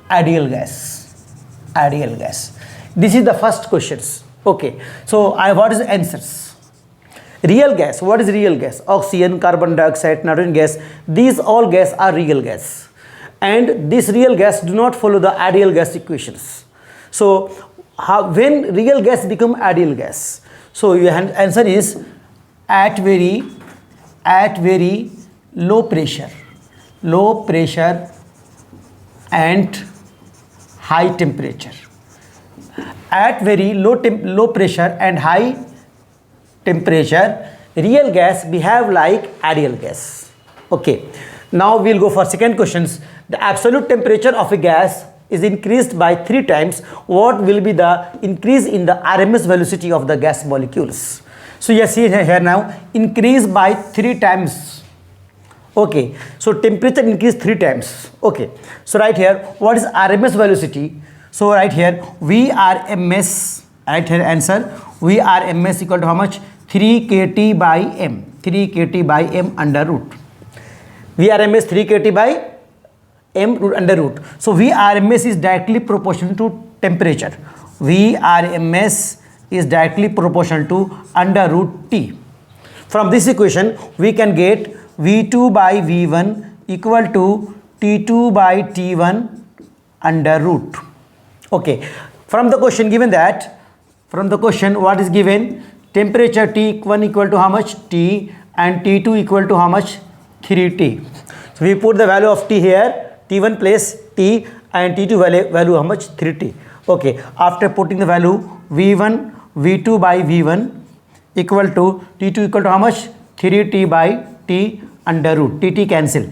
ideal gas. Ideal gas. This is the first questions. Okay. So what is the answers? Real gas. What is real gas? Oxygen, carbon dioxide, nitrogen gas. These all gas are real gas. And this real gas do not follow the ideal gas equations. So when real gas become ideal gas? So your answer is at very low pressure and high temperature. At very low pressure and high temperature, real gas behave like ideal gas. Okay. Now we'll go for second questions. The absolute temperature of a gas is increased by 3 times. What will be the increase in the RMS velocity of the gas molecules? So you see here now, increase by 3 times. Okay, so temperature increase 3 times. Okay, so right here, what is RMS velocity? So right here, Vrms, right here answer, Vrms equal to how much? 3 kT by m, 3 kT by m under root. Vrms 3 kT by m root under root. So Vrms is directly proportional to temperature. Vrms is directly proportional to under root T. From this equation, we can get V2 by V1 equal to T2 by T1 under root. Okay. From the question given that, from the question what is given? Temperature T1 equal to how much? T, and T2 equal to how much? 3T. So we put the value of T here, T1 place T, and T2 value how much? 3T. Okay. After putting the value V1, V2 by V1 equal to T2 equal to how much? 3T by T under root. TT cancel.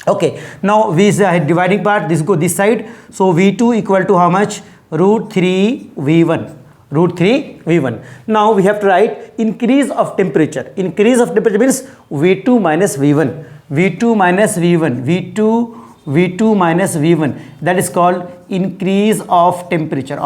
Okay. Now V is the dividing part. This go this side. So V2 equal to how much? Root 3 V1. Root 3 V1. Now we have to write increase of temperature. Increase of temperature means V2 minus V1. V2 minus V1. V2 minus V1. That is called increase of temperature.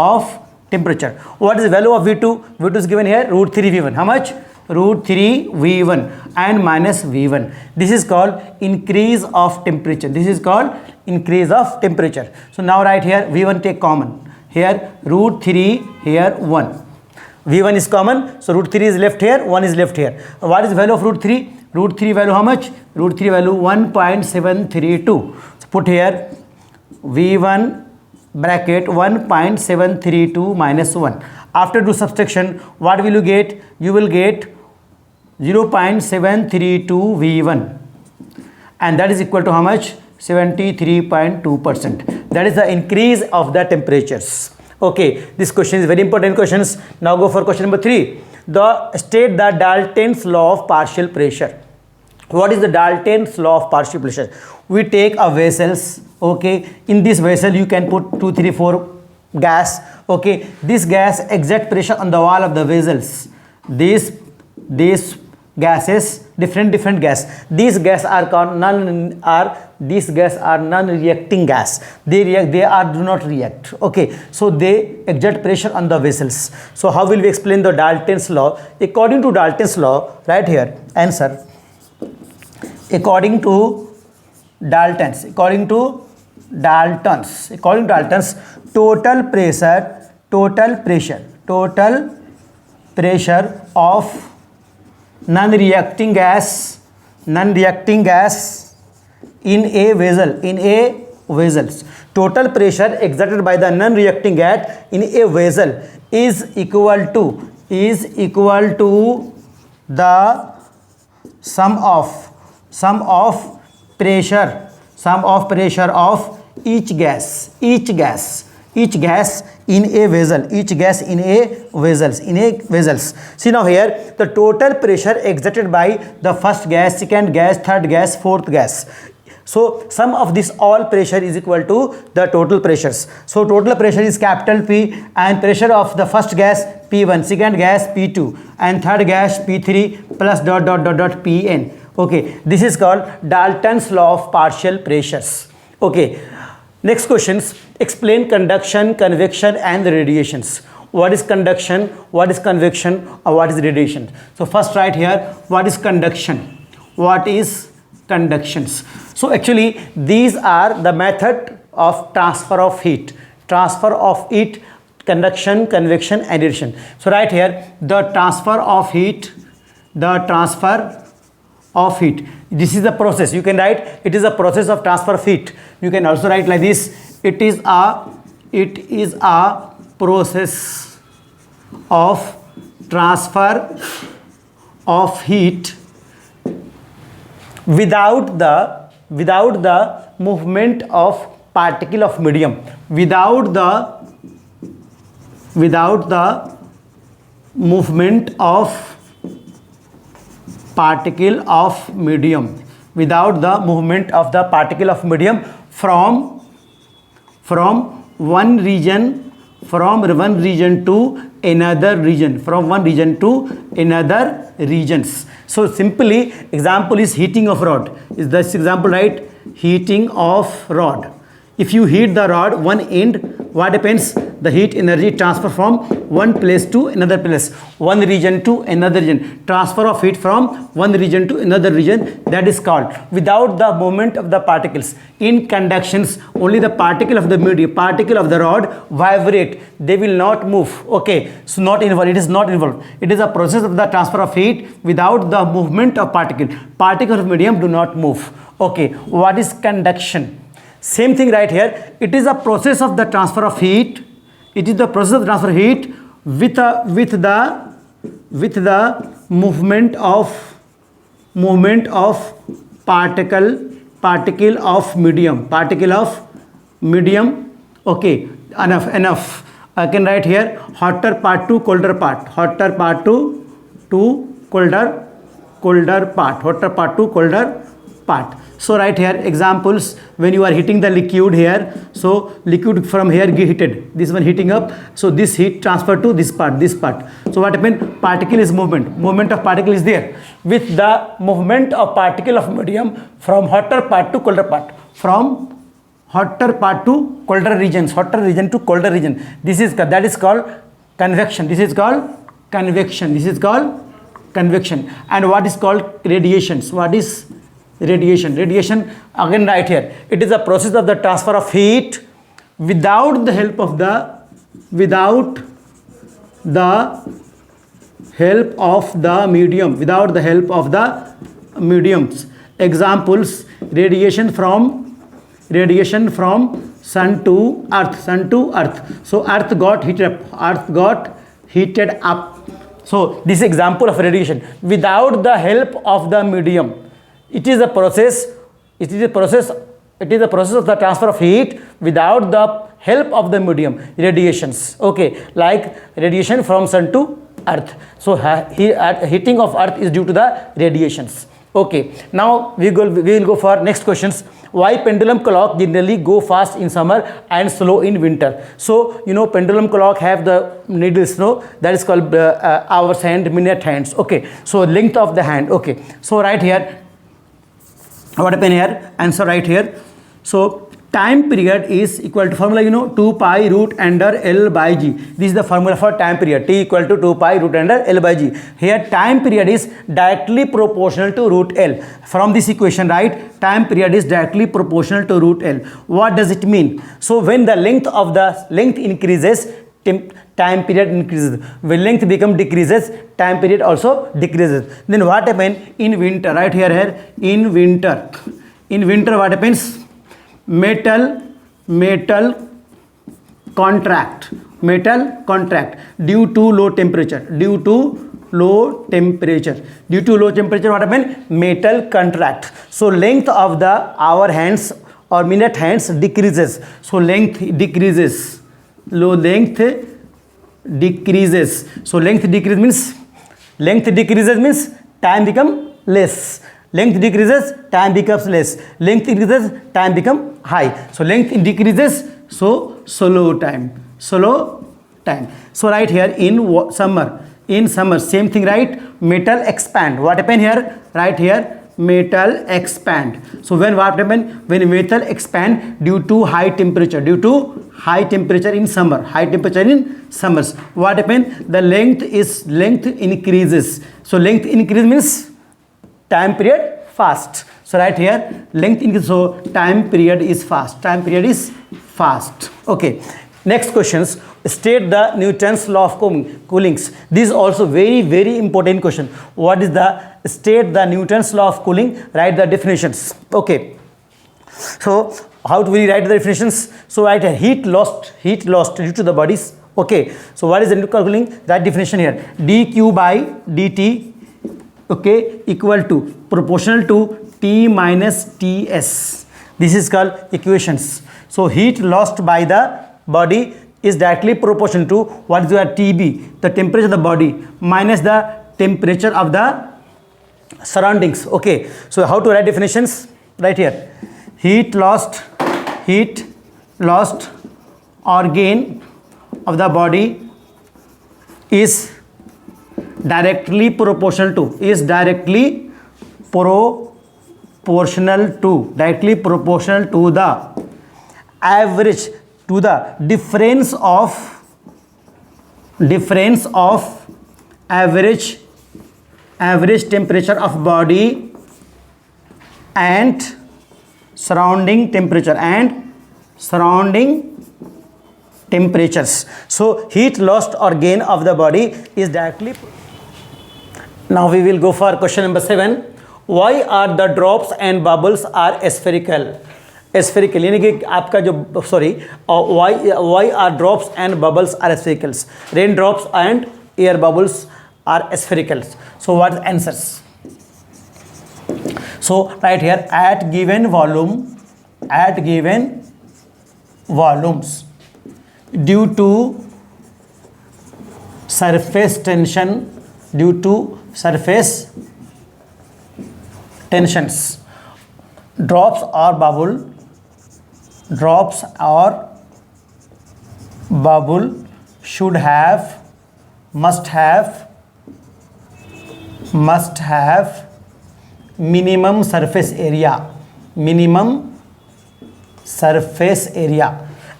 What is the value of V2? V2 is given here, root 3 V1. How much? Root 3 V1 and minus V1. This is called increase of temperature. This is called increase of temperature. So now right here, V1 take common. Here root 3, here 1. V1 is common, so root 3 is left here, 1 is left here. What is the value of root 3? Root 3 value how much? Root 3 value 1.732. So put here V1 bracket 1.732 minus 1. After do subtraction, what will you get? You will get 0.732 V1, and that is equal to how much? 73.2%. That is the increase of the temperatures. Okay, this question is very important questions. Now go for question number 3. State the Dalton's law of partial pressure. What is the Dalton's law of partial pressure? We take a vessels. Okay, in this vessel you can put 2, 3, 4 gas. Okay, this gas exert pressure on the wall of the vessels. These gases, different gas. These gas are called non-reacting gas. They do not react. Okay, so they exert pressure on the vessels. So how will we explain the Dalton's law? According to Dalton's law, right here answer. According to Dalton's, total pressure of non-reacting gas in a vessel, total pressure exerted by the non-reacting gas in a vessel is equal to the sum of pressure of each gas in a vessel. See now here the total pressure exerted by the first gas, second gas, third gas, fourth gas. So sum of this all pressure is equal to the total pressures. So total pressure is capital P, and pressure of the first gas P1, second gas P2, and third gas P3 plus ... Pn. Okay, this is called Dalton's law of partial pressures. Okay, next questions. Explain conduction, convection and radiations. What is conduction, what is convection, or what is radiation? So first write here, what is conduction? What is conductions? So actually these are the method of transfer of heat, conduction, convection and radiation. So right here, the transfer of heat, this is the process. You can write it is a process of transfer of heat. You can also write like this, it is a process of transfer of heat without the movement of particle of medium, without the movement of particle of medium, from one region to another regions. So simply example is heating of rod. Is this example right? Heating of rod. If you heat the rod one end, what happens? The heat energy transfer from one place to another place, one region to another region. Transfer of heat from one region to another region, that is called without the movement of the particles. In conductions, only the particle of the medium, particle of the rod vibrate. They will not move. Okay, so not involved. It is not involved. It is a process of the transfer of heat without the movement of particle. Particles of medium do not move. Okay, what is conduction? Same thing right here. It is a process of the transfer of heat. It is the process of transfer of heat with the movement of particle of medium. Okay, enough. I can write here hotter part to colder part. Hotter part to colder part. So right here examples, when you are heating the liquid here, so liquid from here get heated, this one heating up, so this heat transfer to this part. So what happened? Particle is movement of particle is there with the movement of particle of medium from hotter part to colder part, from hotter part to colder regions, hotter region to colder region. That is called convection. This is called convection. And what is called radiations? What is radiation? Radiation, again right here, it is a process of the transfer of heat without the help of the mediums. Examples: radiation from sun to earth. So earth got heated up. So this is example of radiation without the help of the medium. It is a process of the transfer of heat without the help of the medium, radiations. Okay, like radiation from sun to earth. So heating of earth is due to the radiations. Okay, now we will go for next questions. Why pendulum clock generally go fast in summer and slow in winter? So you know pendulum clock have the needles, no, that is called hours hand, minute hands. Okay, so length of the hand. Okay, so right here, what happened here? Answer right here. So time period is equal to formula, you know, 2 pi root under L by G. This is the formula for time period. T equal to 2 pi root under L by G. Here time period is directly proportional to root L. From this equation, right, time period is directly proportional to root L. What does it mean? So when the length increases, time period increases. When length decreases, time period also decreases. Then what happens in winter? Right here, in winter what happens? Metal contract due to low temperature. Due to low temperature, what happens? Metal contract. So length of the hour hands or minute hands decreases. So length decreases. Length decreases means time become less. Length decreases, time becomes less. Length increases, time become high. So length decreases, so slow time. So right here in summer, same thing, right? Metal expand. What happened here? Right here, metal expand. So when what happen? When metal expand due to high temperature, in summer, summers, what happen? The length increases. So length increase means time period fast. So right here, length increase, so time period is fast. Time period is fast. Okay. Next questions. State the Newton's law of coolings. This is also very important question. What is the state the Newton's law of cooling? Write the definitions. Okay. So how do we write the definitions? So write a heat lost due to the bodies. Okay. So what is the Newton's cooling? That definition here. dq by dt, okay, equal to proportional to T minus Ts. This is called equations. So heat lost by the body is directly proportional to what is your TB, the temperature of the body, minus the temperature of the surroundings. Okay. So how to write definitions? Right here. Heat lost or gain of the body is directly proportional to the average, to the difference of average temperature of body and surrounding temperatures. So heat lost or gain of the body is directly. Now we will go for question number 7. Why are the drops and bubbles are spherical? Spherical यानी कि आपका जो why are drops and bubbles are spherical? Rain drops and air bubbles are spherical. So what are the answers? So right here, at given volumes, due to surface tensions, drops or bubble must have minimum surface area.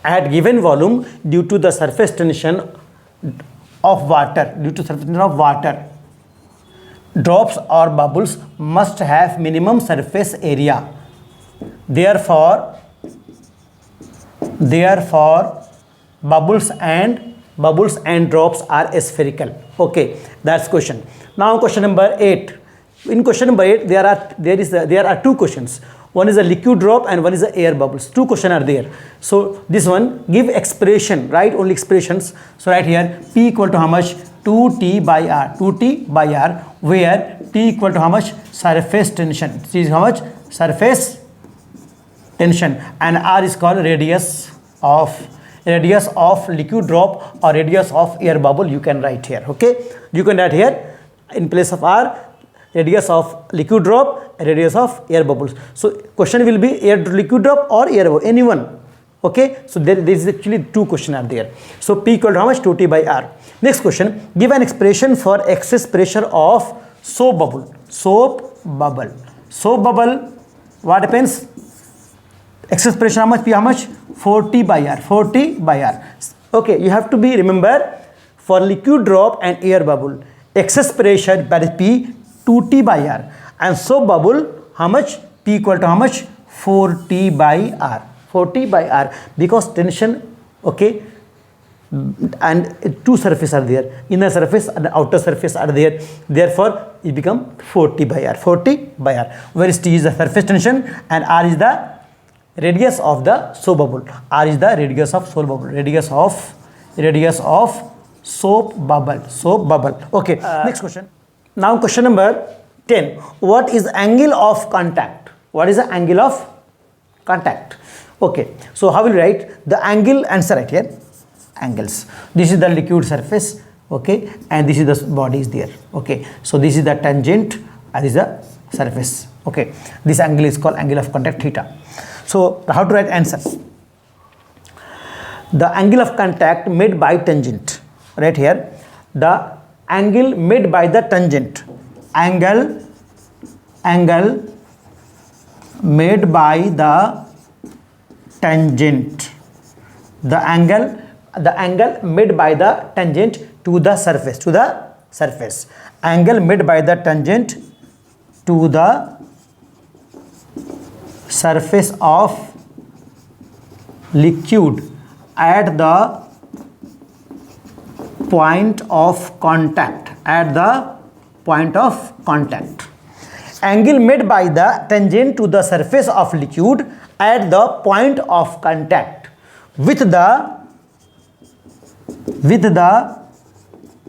At given volume, due to the surface tension of water, drops or bubbles must have minimum surface area. Therefore bubbles and drops are spherical. Okay, that's question. Now question number 8. In question number 8, there are two questions. One is a liquid drop and one is a air bubbles. Two questions are there. So this one, give expression, right? Only expressions. So right here, P equal to how much? 2T by R. 2T by R, where T equal to how much? Surface tension. T is how much? Surface tension. And R is called radius of liquid drop or radius of air bubble. You can write here. Okay. You can write here in place of R, radius of liquid drop, radius of air bubbles. So question will be liquid drop or air bubble, anyone. Okay. So there is actually two questions are there. So P equal to how much? 2T by R. Next question, give an expression for excess pressure of soap bubble. Soap bubble, what happens? Excess pressure how much? P how much? 40 by R. Okay, you have to be remember for liquid drop and air bubble, excess pressure that is P 2T by R, and soap bubble how much? P equal to how much? 40 by R, because tension, okay, and two surfaces are there, inner surface and outer surface are there, therefore it become 40 by R, where T is the surface tension and R is the radius of the soap bubble. R is the radius of soap bubble, radius of soap bubble. Okay, next question. Now question number 10. What is angle of contact? Okay, so how will you write the angle? Answer right here. Angles. This is the liquid surface. Okay, and this is the body is there. Okay, so this is the tangent and this is the surface. Okay, this angle is called angle of contact, theta. So how to write answers? The angle of contact made by tangent. Right here, the angle made by the tangent. Angle made by the tangent. The angle made by the tangent to the surface. Angle made by the tangent to the surface of liquid at the point of contact, at the point of contact. Angle made by the tangent to the surface of liquid at the point of contact with the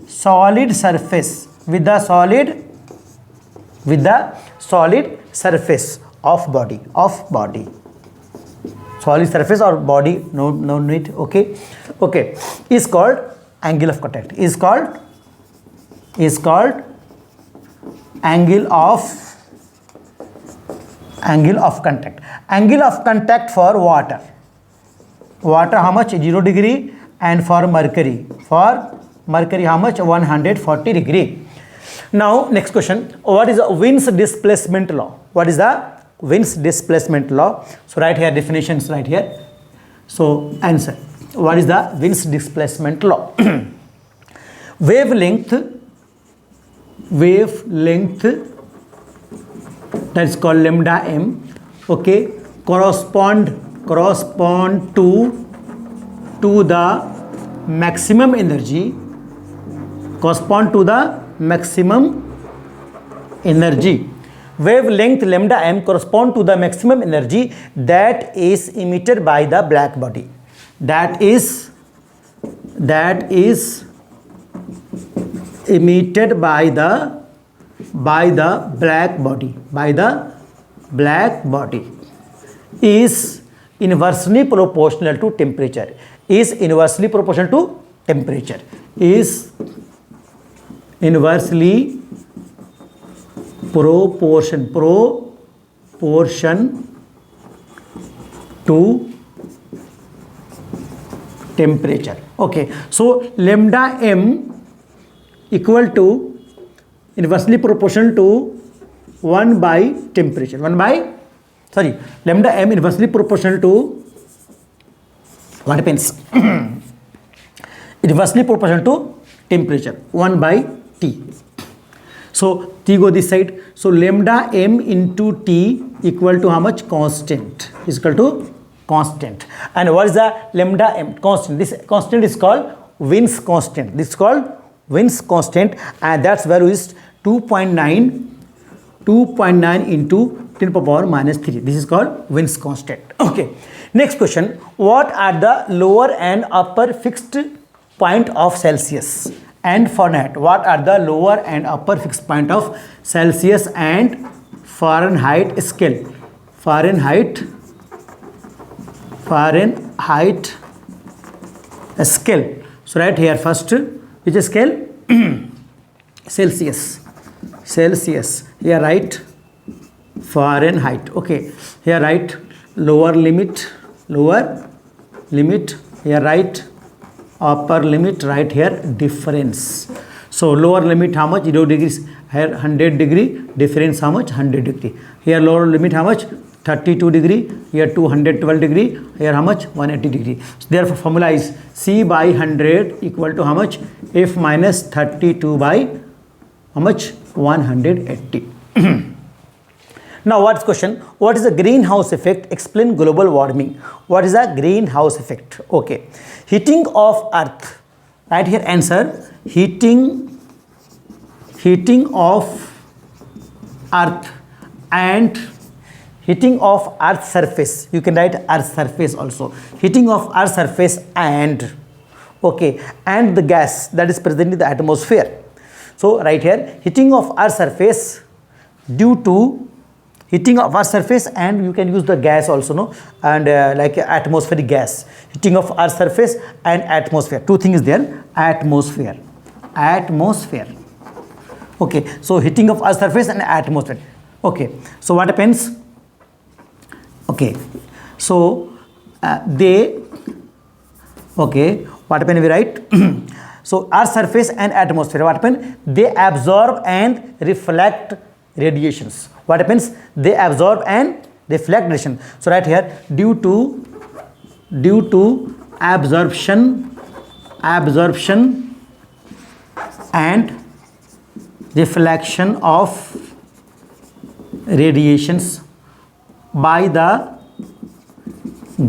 solid surface, with the solid surface of body, solid surface or body, no need. Okay, is called angle of contact, is called angle of contact. Angle of contact for water how much? 0 degree, and for mercury how much? 140 degree. Now next question, what is the Wien's displacement law? What is the Wien's displacement law? So write here definitions right here. So answer, what is the Wien's displacement law? wavelength that is called lambda m, okay, correspond to the maximum energy, wavelength lambda m correspond to the maximum energy that is emitted by the black body, that is emitted by the black body, is inversely proportional to temperature, is inversely proportional to temperature, is inversely proportion to temperature. Okay, so lambda m equal to inversely proportional to 1 by temperature, lambda m inversely proportional to what happens? Inversely proportional to temperature, 1 by T. So T go this side, so lambda m into T equal to how much? Constant, is equal to constant. And what is the lambda m? Constant. This constant is called Wien's constant. This is called Wien's constant, and that's value is 2.9 into 10 power minus 3. This is called Wien's constant. Okay, next question, what are the lower and upper fixed point of Celsius and Fahrenheit? What are the lower and upper fixed point of Celsius and Fahrenheit scale? Fahrenheit scale. So right here first, which is scale? Celsius. Here write Fahrenheit. Okay, here write lower limit, here write upper limit, right here difference. So lower limit how much? 0 degrees, here 100 degree, difference how much? 100 degree. Here lower limit how much? 32 degree, here 212 degree, here how much? 180 degree. So therefore formula is C by 100 equal to how much? F minus 32 by how much? 180. Now what's question? What is the greenhouse effect? Explain global warming. What is the greenhouse effect? Okay, heating of earth. Right here answer, heating of earth and heating of earth surface. You can write earth surface also. Heating of earth surface and, okay, and the gas that is present in the atmosphere. So right here, heating of earth surface due to heating of earth surface, and you can use the gas also, no, and like atmospheric gas. Heating of earth surface and atmosphere, two things there. Atmosphere. Okay, so heating of earth surface and atmosphere. Okay, so what happens? Okay, so what happen? We write so earth surface and atmosphere, what happen? They absorb and reflect radiations. What happens? They absorb and reflect radiation. So right here, due to absorption and reflection of radiations, by the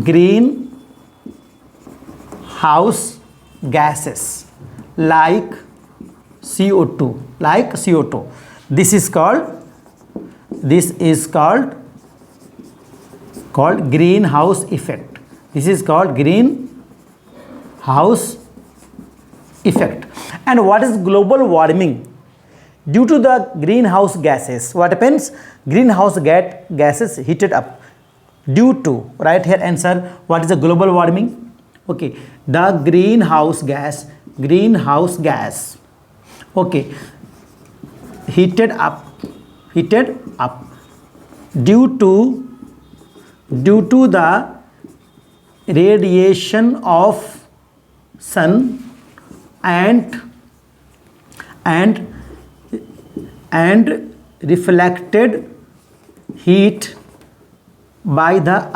greenhouse gases like CO2, like CO2. This is called greenhouse effect. This is called greenhouse effect. And what is global warming? Due to the greenhouse gases, what happens? Greenhouse gases heated up due to, right here answer, what is the global warming? Okay, the greenhouse gas, okay, heated up due to the radiation of sun and reflected heat by the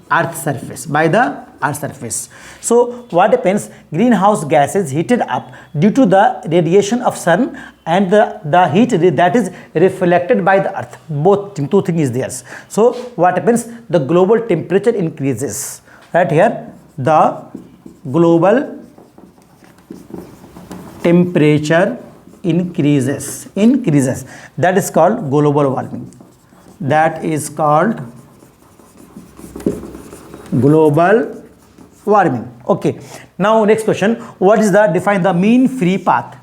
earth surface. So what happens? Greenhouse gases heated up due to the radiation of sun and the heat that is reflected by the earth. Two things is there. So what happens? The global temperature increases. Right here, the global temperature increases. That is called global warming. That is called global warming. Okay, now next question. What is the define the mean free path?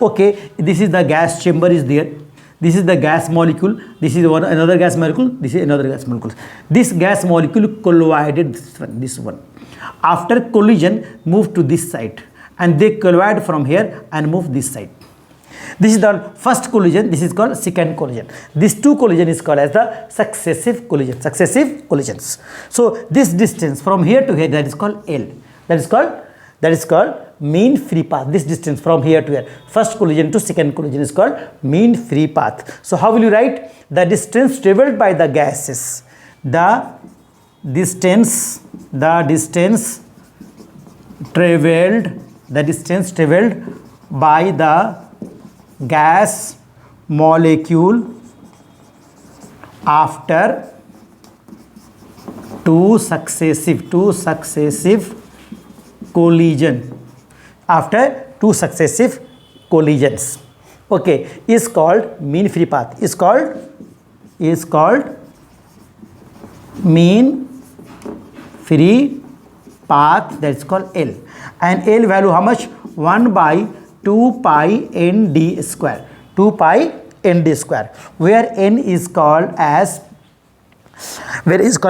Okay, this is the gas chamber is there. This is the gas molecule. This is another gas molecule. This is another gas molecule. This gas molecule collided this one. After collision, move to this side, and they collide from here and move this side. This is the first collision. This is called second collision. These two collision is called as the successive collisions. So this distance from here to here, that is called L. That is called mean free path. This distance from here to here, first collision to second collision, is called mean free path. So how will you write? The distance traveled by the gases. The distance traveled by the gas molecule after two successive collisions, okay, is called mean free path. Is called mean free path. That is called L. And L value how much? 1 by 2 pi nd square. 2 pi nd square, where n is called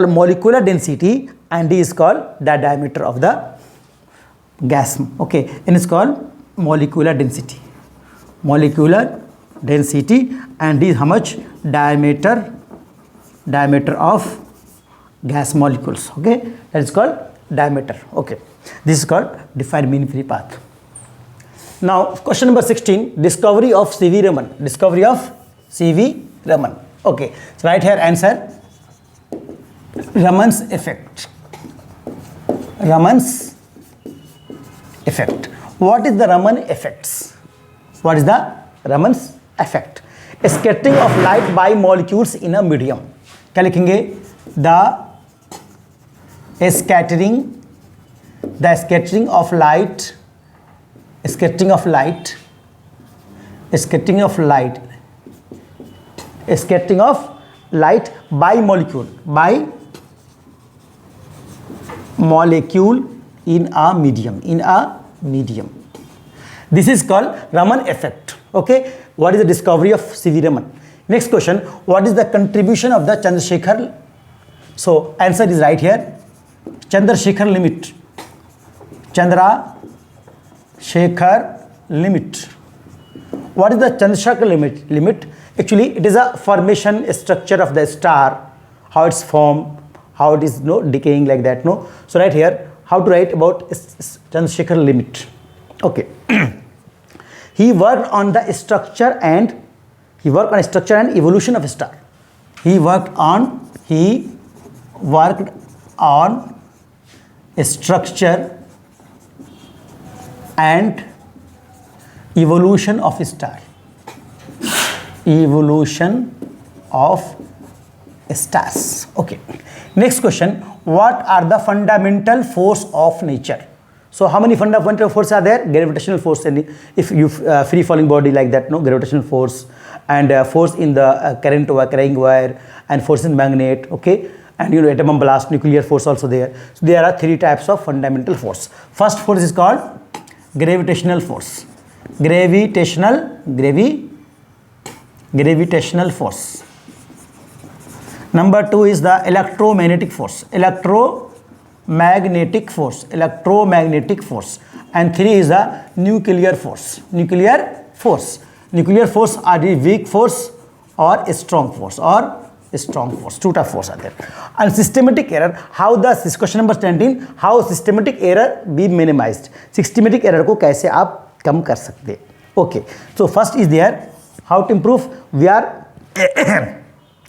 molecular density and d is called the diameter of the gas. Okay, n is called molecular density, and d is how much? Diameter of gas molecules. Okay, that is called diameter. Okay, this is called define mean free path. Now question number 16, discovery of C.V. Raman. Okay, so right here answer Raman's effect. What is the Raman effects? What is the Raman's effect? Scattering of light by molecules in a medium. क्या लिखेंगे? The scattering of light by molecule in a medium. This is called Raman effect. Okay, what is the discovery of C.V. Raman? Next question, what is the contribution of the Chandrasekhar? So answer is right here. Chandrasekhar limit. What is the Chandrasekhar limit? Actually, it is a formation structure of the star, how it's formed, how it is decaying like that. So right here, how to write about Chandrasekhar limit? Okay. He worked on the structure and evolution of a star. He worked on structure and evolution of a star. of stars. Okay, next question, what are the fundamental force of nature? So how many fundamental forces are there? Gravitational force, and if you free falling body like that, no, gravitational force, and force in the current carrying wire, and force in magnet, okay, and you know, atom blast, nuclear force also there. So there are three types of fundamental force. First force is called gravitational force. Gravitational force. Number two is the electromagnetic force. Electromagnetic force. And three is the nuclear force. Nuclear force are the weak force or strong force. Two type force are there. And systematic error, how this question number 17, how systematic error be minimized? Systematic error को कैसे आप कम कर सकते? Okay, so first is there, how to improve? We are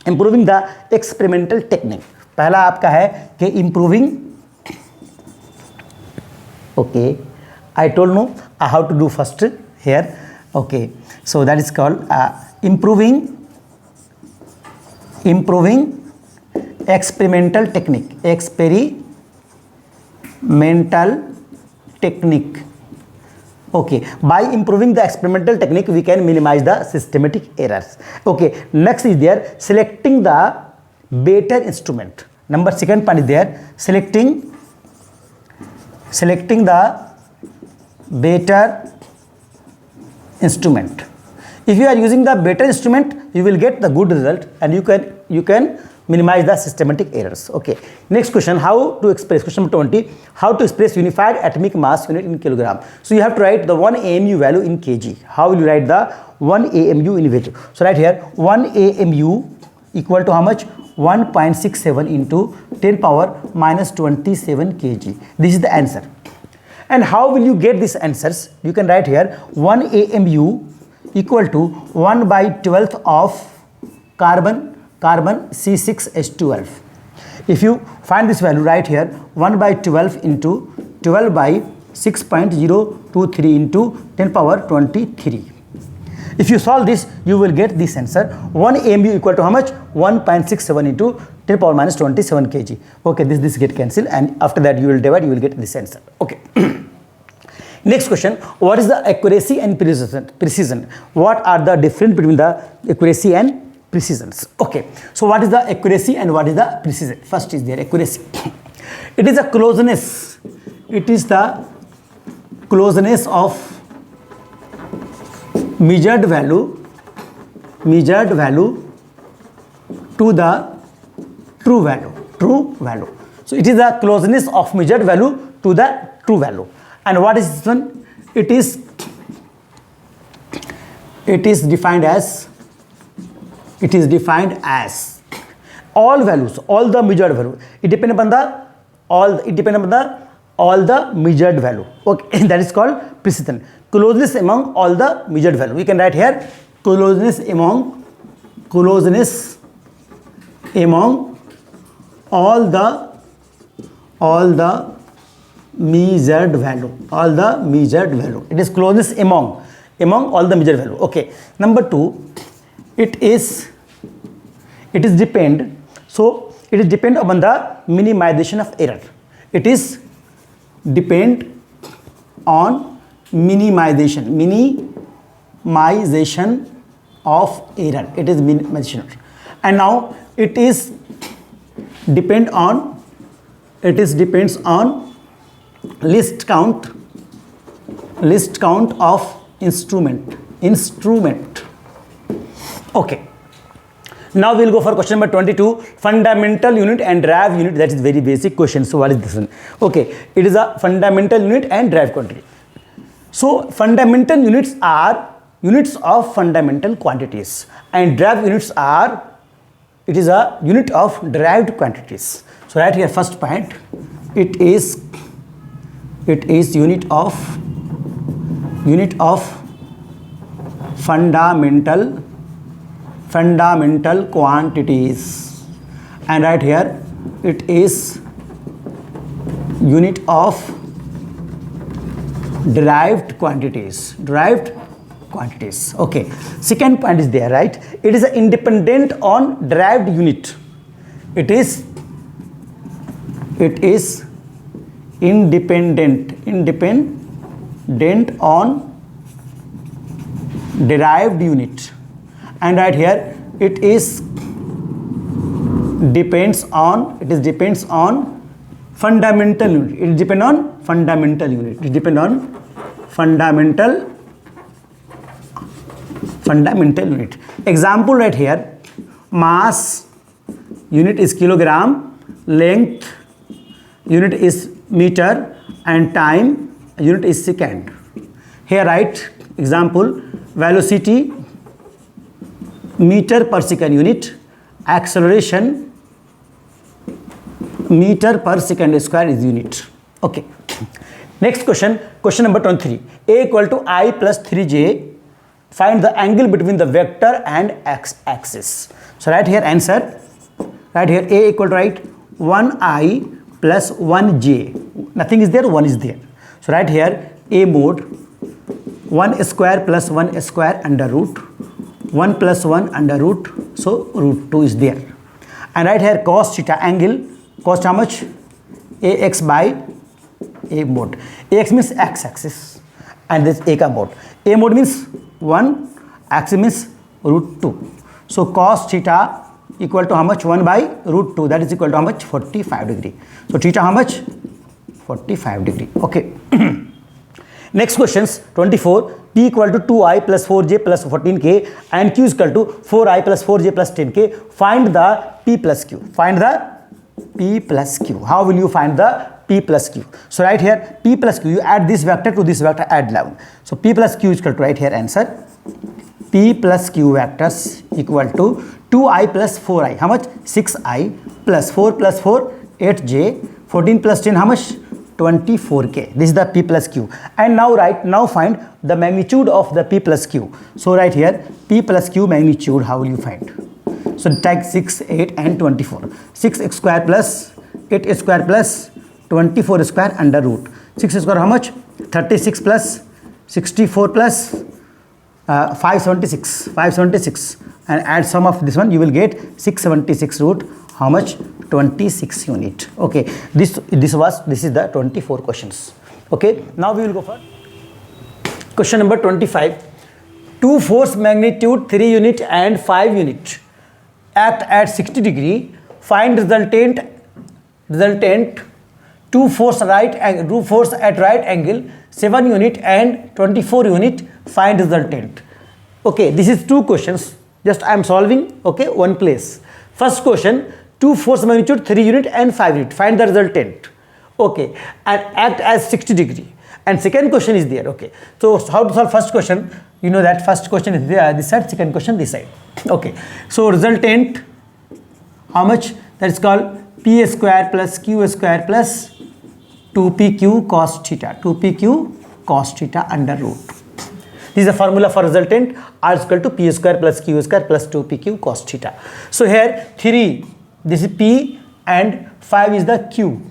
improving the experimental technique. पहला आपका है कि improving, okay, I told you how to do first here. Okay, so that is called improving experimental technique. Okay, by improving the experimental technique we can minimize the systematic errors. Okay, next is there selecting the better instrument. Number second point is there selecting the better instrument. If you are using the better instrument, you will get the good result, and you can minimize the systematic errors. Okay, next question, how to express, question number 20, how to express unified atomic mass unit in kilogram. So you have to write the 1 AMU value in kg. How will you write the 1 AMU in value? So right here 1 AMU equal to how much? 1.67 into 10 power minus 27 kg. This is the answer. And how will you get these answers? You can write here 1 AMU equal to 1 by 12th of carbon C6H12. If you find this value right here, 1 by 12 into 12 by 6.023 into 10 power 23. If you solve this, you will get this answer. 1 AMU equal to how much? 1.67 into 10 power minus 27 kg. Okay, this get cancelled, and after that you will divide, you will get this answer. Okay. Next question, what is the accuracy and precision? What are the difference between the accuracy and precisions? Okay, so what is the accuracy and what is the precision? First is there accuracy. It is a closeness. It is the closeness of measured value to the true value. So it is the closeness of measured value to the true value. And what is this one? It is defined as all values, all the measured value. It depends upon all the measured value. Okay, that is called precision. Closeness among all the measured value. We can write here closeness among all the measured value. It is closeness among all the measured value. Okay, number 2, it is depend. So it is depend upon the minimization of error. It is depend on minimization of error. It is minimization. And now it is depends on list count of instrument. Okay, now we'll go for question number 22, fundamental unit and derived unit. That is very basic question. So what is this one? Okay, it is a fundamental unit and derived quantity. So fundamental units are units of fundamental quantities, and derived units are, it is a unit of derived quantities. So right here first point, it is unit of fundamental quantities, and right here it is unit of derived quantities. quantities. Okay, second point is there, right? It is independent on derived unit. It is independent on derived unit, and right here it depends on fundamental unit. It depends on fundamental unit. It depends on fundamental unit. Example right here: mass unit is kilogram, length unit is meter, and time unit is second. Here write example: velocity meter per second unit, acceleration meter per second square is unit. Okay, next question number 23. A equal to I plus 3j, find the angle between the vector and x-axis. So right here answer, right here A equal to, right, 1I plus 1j, nothing is there, 1 is there. So right here A mode 1 square plus 1 square under root 1 plus 1 under root, so root 2 is there. And right here cos theta angle, cos how much? Ax by A mode. Ax means x-axis and this A ka mode. A mode means 1, axis means root 2. So cos theta equal to how much? 1 by root 2, that is equal to how much? 45 degree. So theta how much? 45 degree. Okay. Next questions 24. P equal to 2I plus 4j plus 14k and Q is equal to 4I plus 4j plus 10k. Find the P plus Q. Find the P plus Q. How will you find the P plus Q? So right here P plus Q, you add this vector to this vector, add 11. So P plus Q is equal to, right here answer, P plus Q vectors equal to 2I plus 4I. How much? 6I plus 4 plus 4, 8j, 14 plus 10, how much? 24k. This is the P plus Q. And now find the magnitude of the P plus Q. So right here P plus Q magnitude, how will you find? So take 6, 8 and 24. 6 square plus 8 square plus 24 square under root. 6 square how much? 36 plus 64 plus 576, and add sum of this one, you will get 676 root how much? 26 unit. Okay, this is the 24 questions. Okay, now we will go for question number 25. Two force magnitude 3 unit and 5 unit act at 60 degree. Find resultant two force at right angle 7 unit and 24 unit. Find resultant. Okay, this is two questions, just I am solving, okay, one place. First question, two force magnitude 3 unit and 5 unit, find the resultant. Okay, and act as 60 degree. And second question is there. Okay, so how to solve first question? You know that first question is there this side, second question this side. Okay, so resultant how much? That is called P square plus Q square plus 2pq cos theta, 2pq cos theta under root. This is the formula for resultant. R is equal to P square plus Q square plus 2pq cos theta. So here 3, this is P and 5 is the Q.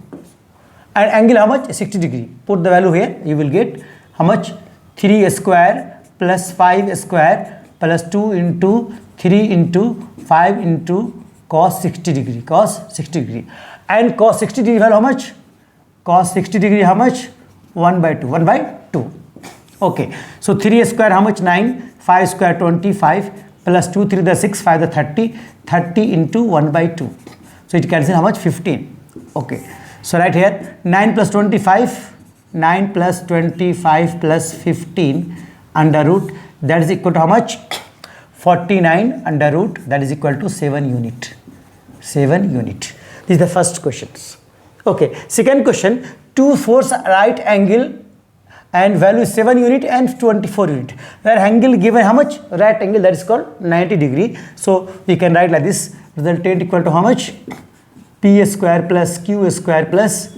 And angle how much? 60 degree. Put the value here, you will get how much? 3 square plus 5 square plus 2 into 3 into 5 into cos 60 degree. Cos 60 degree. And cos 60 degree value how much? Cos 60 degree how much? 1 by 2. 1 by 2. Okay. So 3 square how much? 9. 5 square 25 plus 2, 3 the 6, 5 the 30. 30 into 1 by 2. So it cancels how much? 15. Okay. So right here 9 plus 25, 9 plus 25 plus 15 under root, that is equal to how much? 49 under root, that is equal to 7 unit. 7 unit. This is the first question. Okay. Second question, two force right angle and value is 7 unit and 24 unit. Where angle given how much? Right angle, that is called 90 degree. So we can write like this, resultant equal to how much? P square plus Q square plus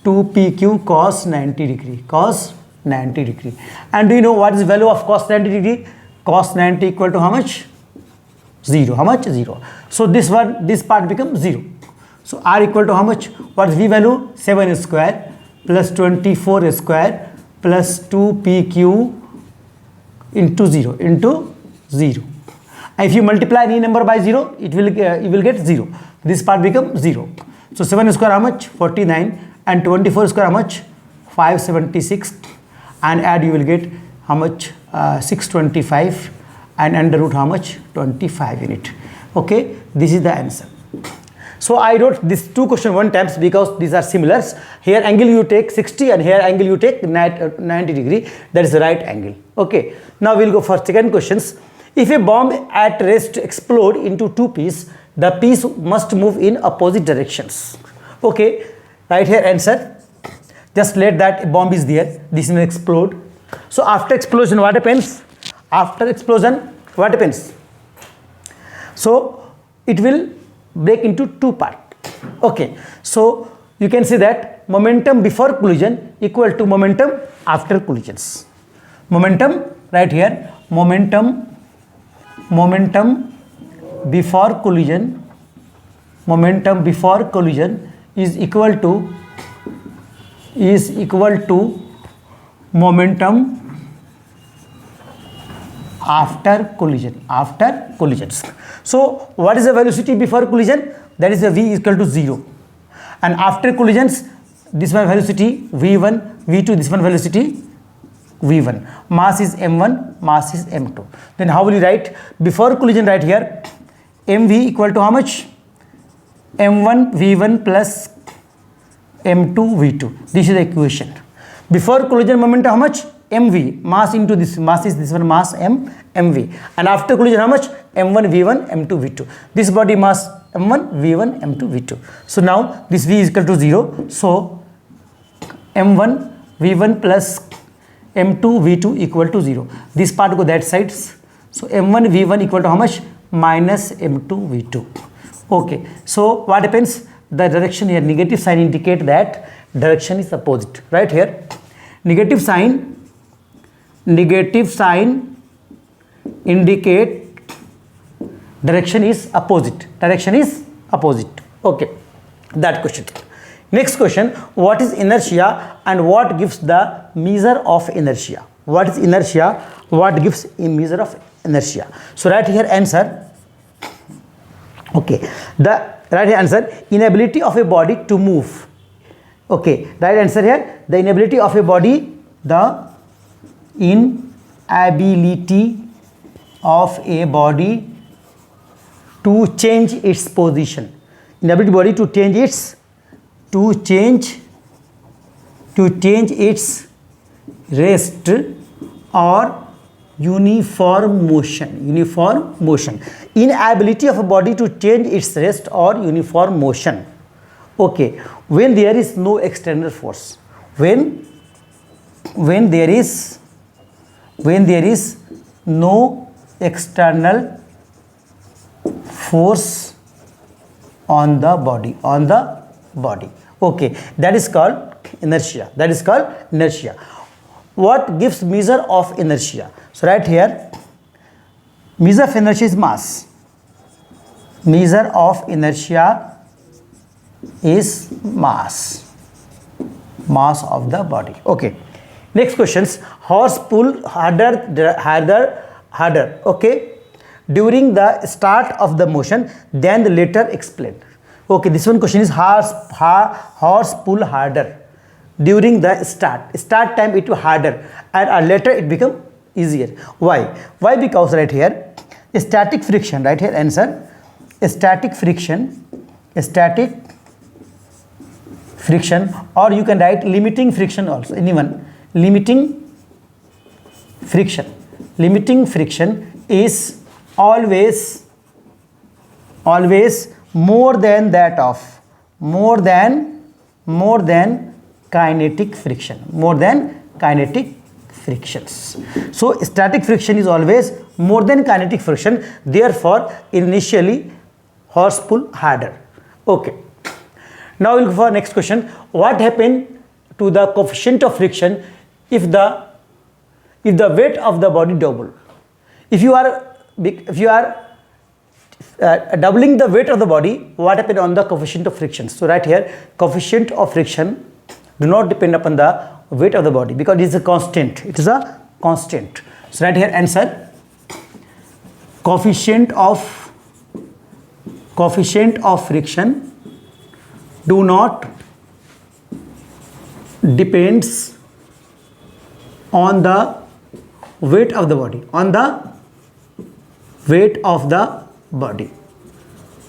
2pq cos 90 degree. Cos 90 degree. And do you know what is the value of cos 90 degree? Cos 90 equal to how much? 0. How much? 0. So this part becomes 0. So R equal to how much? What is V value? 7 square plus 24 square plus 2pq into 0 into 0. And if you multiply any number by 0, you will get 0. This part becomes 0. So 7 square how much? 49, and 24 square how much? 576, and add you will get how much? 625, and under root how much? 25 in it. Okay, this is the answer. So I wrote this two question one times because these are similar. Here angle you take 60 and here angle you take 90 degree. That is the right angle. Okay, now we'll go for second questions. If a bomb at rest explode into two pieces, the piece must move in opposite directions. Okay, right here answer. Just let that bomb is there. This will explode. So after explosion, what happens? After explosion, what happens? So it will break into two parts. Okay, so you can see that momentum before collision equal to momentum after collisions. Momentum right here, momentum before collision is equal to momentum after collisions. So what is the velocity before collision? That is the v is equal to 0, and after collisions this one velocity v1, v2, this one velocity v1. Mass is m1, mass is m2. Then how will you write before collision? Right here mv equal to how much? m1 v1 plus m2 v2. This is the equation. Before collision momentum how much? mv, mass into this, mass is this one, mass mv, and after collision how much? m1 v1 m2 v2. This body mass m1 v1 m2 v2. So now this v is equal to 0. So m1 v1 plus m2 v2 equal to 0. This part go that side. So m1 v1 equal to how much? Minus m2 v2. Okay, so what happens? The direction here, negative sign indicate that direction is opposite. Right here negative sign indicate direction is opposite. Okay, that question. Next question, what is inertia and what gives the measure of inertia? What is inertia? What gives a measure of inertia? So right here answer. Okay, the right here answer, inability of a body to move. Okay, right answer here, the inability of a body, the inability of a body to change its position. Inability body to change its rest or uniform motion. Inability of a body to change its rest or uniform motion. Okay, when there is no external force, when there is no external force on the body. Okay, that is called inertia. What gives measure of inertia? So right here measure of inertia is mass. Measure of inertia is mass of the body. Okay, next questions. Horse pull harder. Okay, during the start of the motion, then the later explained. Okay, this one question is horse pull harder during the start time it was harder, and later it become easier. Why? Because right here static friction. Right here answer, static friction, or you can write limiting friction also. Anyone, limiting friction is always more than kinetic frictions. So static friction is always more than kinetic friction, therefore initially horse pull harder. Okay, now we'll go for next question. What happened to the coefficient of friction if the weight of the body double? If you are doubling the weight of the body, what happened on the coefficient of friction? So right here coefficient of friction do not depend upon the weight of the body because it is a constant. So write here answer. Coefficient of friction do not depends on the weight of the body. On the weight of the body.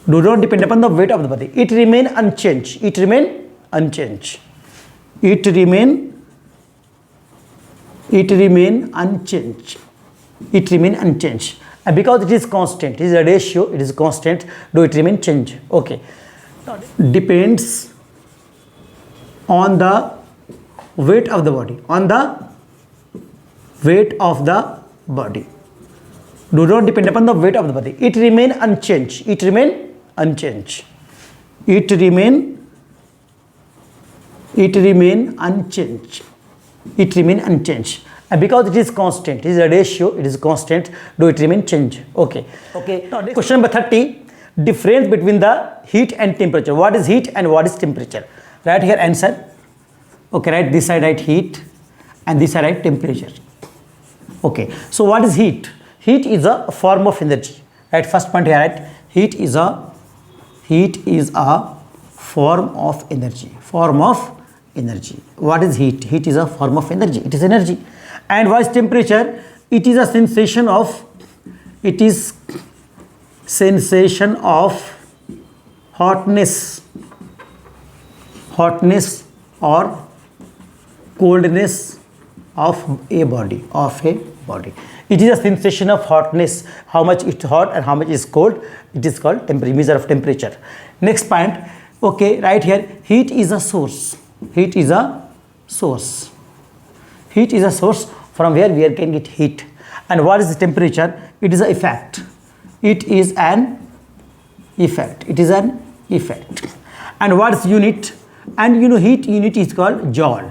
Do not depend upon the weight of the body. It remain unchanged. It remain unchanged. It remain unchanged. It remain unchanged. And because it is constant, it is a ratio, it is constant, do it remain change? Okay. Depends on the weight of the body. On the weight of the body. Do not depend upon the weight of the body. It remain unchanged. It remain unchanged. It remain unchanged. It remain unchanged. And because it is constant, it is a ratio, it is constant, do it remain change? Okay. Okay. Now question number 30. Difference between the heat and temperature. What is heat and what is temperature? Write here answer. Okay, right this side write heat and this side write temperature. Okay. So what is heat? Heat is a form of energy. Right, first point here, right? Heat is a form of energy. Form of energy. What is heat? Heat is a form of energy. It is energy. And what is temperature? It is a sensation of hotness or coldness of a body. It is a sensation of hotness, how much it's hot and how much is cold. It is called temperature, measure of temperature. Next point, okay, right here, heat is a source. Heat is a source. Heat is a source from where we can get heat. And what is the temperature? It is an effect. It is an effect. It is an effect. And what is unit? And you know, heat unit is called joule.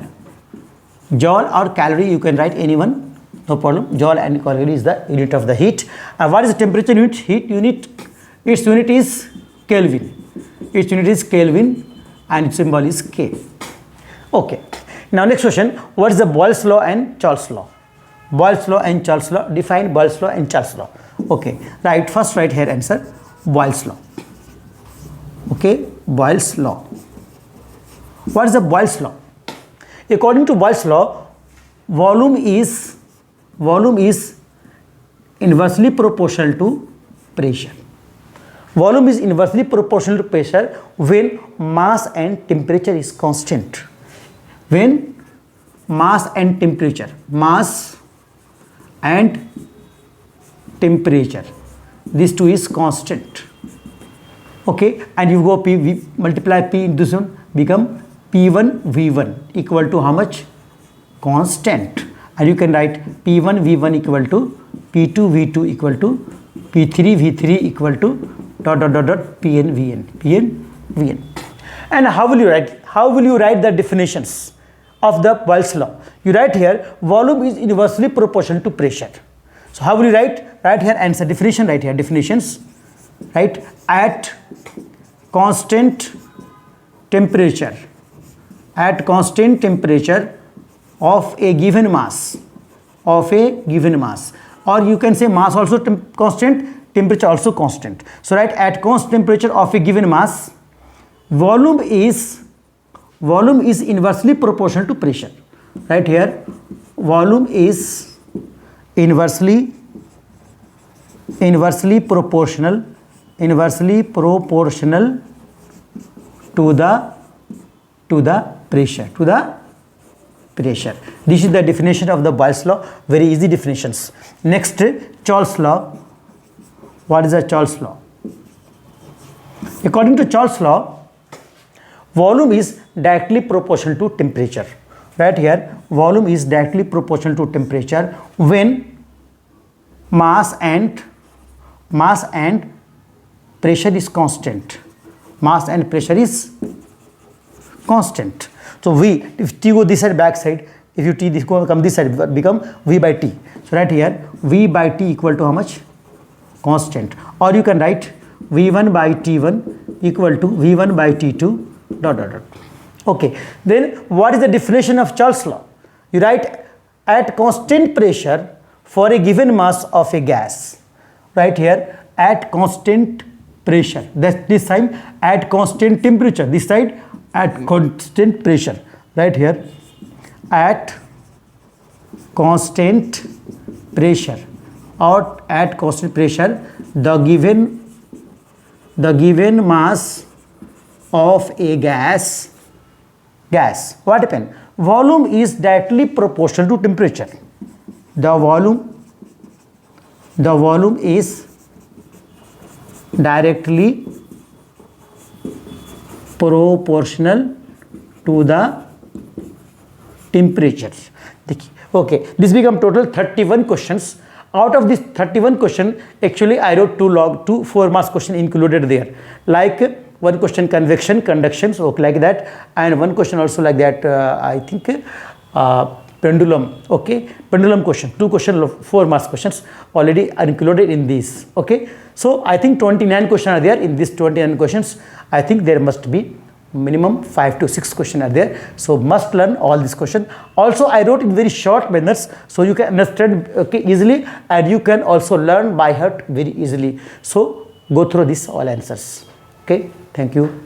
Joule or calorie, you can write anyone. No problem. Joule and calorie is the unit of the heat. And what is the temperature unit? Heat unit. Its unit is Kelvin. Its unit is Kelvin and its symbol is K. Okay. Now next question. What is the Boyle's law and Charles law? Boyle's law and Charles law. Define Boyle's law and Charles law. Okay. Right. First write here answer. Boyle's law. Okay. Boyle's law. What is the Boyle's law? According to Boyle's law, volume is inversely proportional to pressure. Volume is inversely proportional to pressure when mass and temperature is constant. When mass and temperature, these two is constant. Okay, and you go P, we multiply P into this one, become P1 V1 equal to how much? Constant. And you can write P1 V1 equal to P2 V2 equal to P3 V3 equal to ... Pn Vn. And how will you write? How will you write the definitions of the Boyle's law? You write here volume is inversely proportional to pressure. So how will you write? Write here answer. Definition, right here definitions. Right, at constant temperature of a given mass, or you can say mass also constant, temperature also constant. So write at constant temperature of a given mass, volume is inversely proportional to pressure. Right here, volume is inversely proportional to the pressure. This is the definition of the Boyle's law. Very easy definitions. Next, Charles law. What is the Charles law? According to Charles law, volume is directly proportional to temperature. Right here, volume is directly proportional to temperature when mass and pressure is constant. Mass and pressure is constant. So V, if T go this side, back side, if you T this go come this side, become V by T. So right here, V by T equal to how much? Constant. Or you can write V1 by T1 equal to V1 by T2 ... Okay. Then what is the definition of Charles law? You write at constant pressure, for a given mass of a gas, right here, at constant pressure, that this time at constant temperature, this side at constant pressure, right here, at constant pressure, or at constant pressure, the given mass of a gas, what happened? Volume is directly proportional to temperature. The volume is directly proportional to the temperature. Okay, this become total 31 questions. Out of this 31 question, actually I wrote two 4 marks question included there, like one question convection, conduction, so like that, and one question also like that, I think pendulum. Okay, pendulum question, 2 question, 4 marks questions already are included in these. Okay, so I think 29 questions are there. In these 29 questions, I think there must be minimum 5 to 6 questions are there, so must learn all these questions. Also I wrote in very short manners, so you can understand, okay, easily, and you can also learn by heart very easily. So go through these all answers. Okay, thank you.